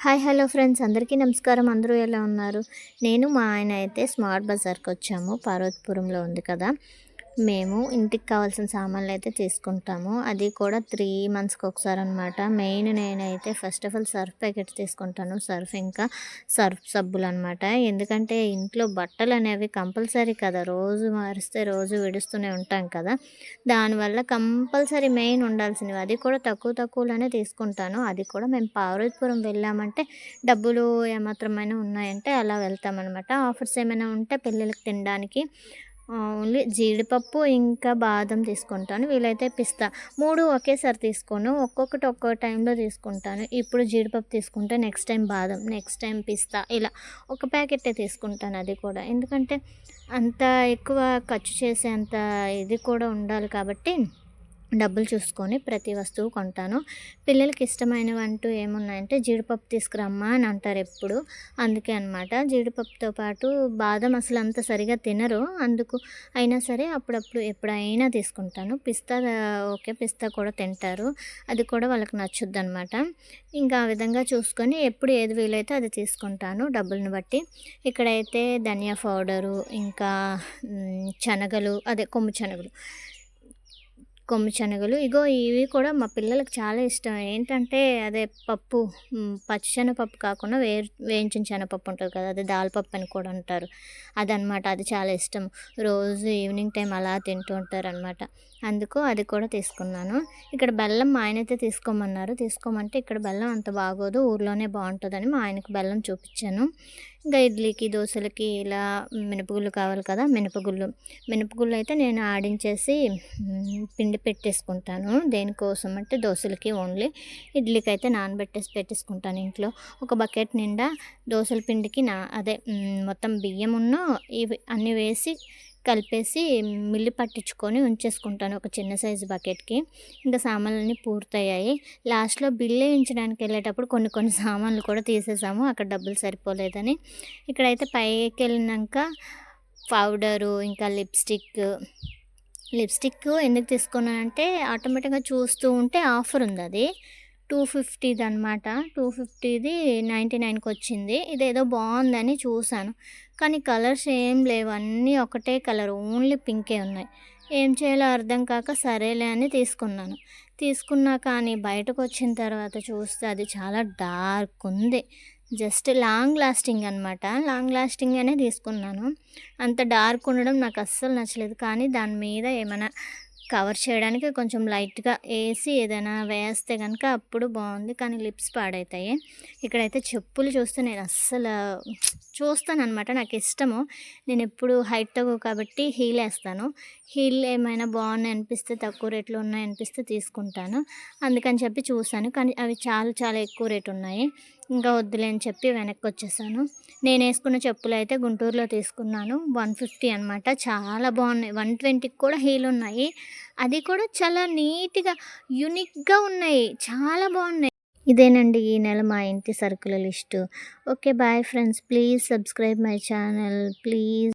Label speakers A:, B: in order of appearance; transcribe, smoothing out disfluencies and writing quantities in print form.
A: Hi hello friends, అందరికీ నమస్కారం. అందరూ ఎలా ఉన్నారు? నేను మా ఆయన అయితే స్మార్ట్ బజార్కి వచ్చాము. పార్వతీపురంలో ఉంది కదా. మేము ఇంటికి కావాల్సిన సామాన్లు అయితే తీసుకుంటాము. అది కూడా 3 మంత్స్కి ఒకసారి అనమాట. మెయిన్ నేనైతే first of all Surf packets తీసుకుంటాను. సర్ఫ్ ఇంకా సర్ఫ్ సబ్బులు అనమాట. ఎందుకంటే ఇంట్లో బట్టలు అనేవి కంపల్సరీ కదా, రోజు మారిస్తే రోజు విడుస్తూనే ఉంటాం కదా. దానివల్ల కంపల్సరీ మెయిన్ ఉండాల్సినవి, అది కూడా తక్కువలోనే తీసుకుంటాను. అది కూడా మేము పార్వతీపురం వెళ్ళామంటే డబ్బులు ఏమాత్రమైనా ఉన్నాయంటే అలా వెళ్తామన్నమాట. ఆఫర్స్ ఏమైనా ఉంటే పిల్లలకి తినడానికి ఓన్లీ జీడిపప్పు ఇంకా బాదం తీసుకుంటాను. వీలైతే పిస్తా 3 ఒకేసారి తీసుకోను. ఒక్కొక్కటి ఒక్కో టైంలో తీసుకుంటాను. ఇప్పుడు జీడిపప్పు తీసుకుంటే నెక్స్ట్ టైం బాదం, నెక్స్ట్ టైం పిస్తా, ఇలా ఒక ప్యాకెట్టే తీసుకుంటాను. అది కూడా ఎందుకంటే అంత ఎక్కువ ఖర్చు చేసేంత ఇది కూడా ఉండాలి కాబట్టి డబ్బులు చూసుకొని ప్రతి వస్తువు కొంటాను. పిల్లలకి ఇష్టమైనవంటూ ఏమున్నాయంటే జీడిపప్పు తీసుకురమ్మా అని అంటారు ఎప్పుడు. అందుకే అనమాట. జీడిపప్పుతో పాటు బాదం అసలు అంత సరిగా తినరు. అందుకు అయినా సరే అప్పుడప్పుడు ఎప్పుడైనా తీసుకుంటాను. పిస్తా ఓకే, పిస్తా కూడా తింటారు. అది కూడా వాళ్ళకి నచ్చుద్దనమాట. ఇంకా ఆ విధంగా చూసుకొని ఎప్పుడు ఏది వీలైతే అది తీసుకుంటాను డబ్బులను బట్టి. ఇక్కడైతే ధనియా పౌడరు, ఇంకా శనగలు, అదే కొమ్ము శనగలు ఇగో ఇవి కూడా మా పిల్లలకి చాలా ఇష్టం. ఏంటంటే అదే పప్పు, పచ్చి శనగపప్పు కాకుండా వేయించిన శనగపప్పు ఉంటుంది కదా, అది దాల్పప్పు అని కూడా అంటారు. అదనమాట. అది చాలా ఇష్టం. రోజు ఈవినింగ్ టైం అలా తింటూ ఉంటారనమాట. అందుకు అది కూడా తీసుకున్నాను. ఇక్కడ బెల్లం మా ఆయనైతే తీసుకోమన్నారు. తీసుకోమంటే ఇక్కడ బెల్లం అంత బాగోదు, ఊర్లోనే బాగుంటుందని మా ఆయనకు బెల్లం చూపించాను. ఇంకా ఇడ్లీకి, దోశలకి ఇలా మినపగుళ్ళు కావాలి కదా, మినపగుళ్ళు అయితే నేను ఆడించేసి పిండి పెట్టేసుకుంటాను. దేనికోసం అంటే దోశలకి ఓన్లీ. ఇడ్లీకి అయితే పెట్టేసుకుంటాను ఇంట్లో. ఒక బకెట్ నిండా దోశల పిండికి మొత్తం బియ్యమును ఇవి అన్నీ వేసి కలిపేసి మిల్లి పట్టించుకొని ఉంచేసుకుంటాను ఒక చిన్న సైజు బకెట్కి. ఇంకా సామాన్లన్నీ పూర్తయ్యాయి. లాస్ట్లో బిల్లు వేయించడానికి వెళ్ళేటప్పుడు కొన్ని సామాన్లు కూడా తీసేసాము, అక్కడ డబ్బులు సరిపోలేదని. ఇక్కడైతే పైకి వెళ్ళినాక పౌడరు, ఇంకా లిప్స్టిక్ ఎందుకు తీసుకున్నానంటే ఆటోమేటిక్గా చూస్తూ ఉంటే ఆఫర్ ఉంది. అది 250 అనమాట. 250ది 99కి వచ్చింది. ఇదేదో బాగుందని చూశాను, కానీ కలర్స్ ఏం లేవు. అన్నీ ఒకటే కలర్, ఓన్లీ పింకే ఉన్నాయి. ఏం చేయాలో అర్థం కాక సరేలే అని తీసుకున్నా కానీ బయటకు వచ్చిన తర్వాత చూస్తే అది చాలా డార్క్ ఉంది. జస్ట్ లాంగ్ లాస్టింగ్ అనమాట. లాంగ్ లాస్టింగ్ అనే తీసుకున్నాను. అంత డార్క్ ఉండడం నాకు అస్సలు నచ్చలేదు. కానీ దాని మీద ఏమైనా కవర్ చేయడానికి కొంచెం లైట్గా వేసి ఏదైనా వేస్తే కనుక అప్పుడు బాగుంది, కానీ లిప్స్ పాడవుతాయి. ఇక్కడైతే చెప్పులు చూస్తే నేను అస్సలు చూస్తానన్నమాట, నాకు ఇష్టము. నేను ఎప్పుడు హైట్ తక్కువ కాబట్టి హీల్ వేస్తాను. హీల్ ఏమైనా బాగున్నాయి అనిపిస్తే, తక్కువ రేట్లో ఉన్నాయి అనిపిస్తే తీసుకుంటాను. అందుకని చెప్పి చూశాను, కానీ అవి చాలా చాలా ఎక్కువ రేటు ఉన్నాయి. ఇంకా వద్దులే అని చెప్పి వెనక్కి వచ్చేసాను. నేను వేసుకున్న చెప్పులు అయితే గుంటూరులో తీసుకున్నాను. 150 అనమాట. చాలా బాగున్నాయి. 120కి కూడా హీల్ ఉన్నాయి. అది కూడా చాలా నీట్గా యూనిక్గా ఉన్నాయి, చాలా బాగున్నాయి. ఇదేనండి ఈ నెల మా ఇంటి సరుకుల list. Okay, bye friends. Please subscribe my channel please.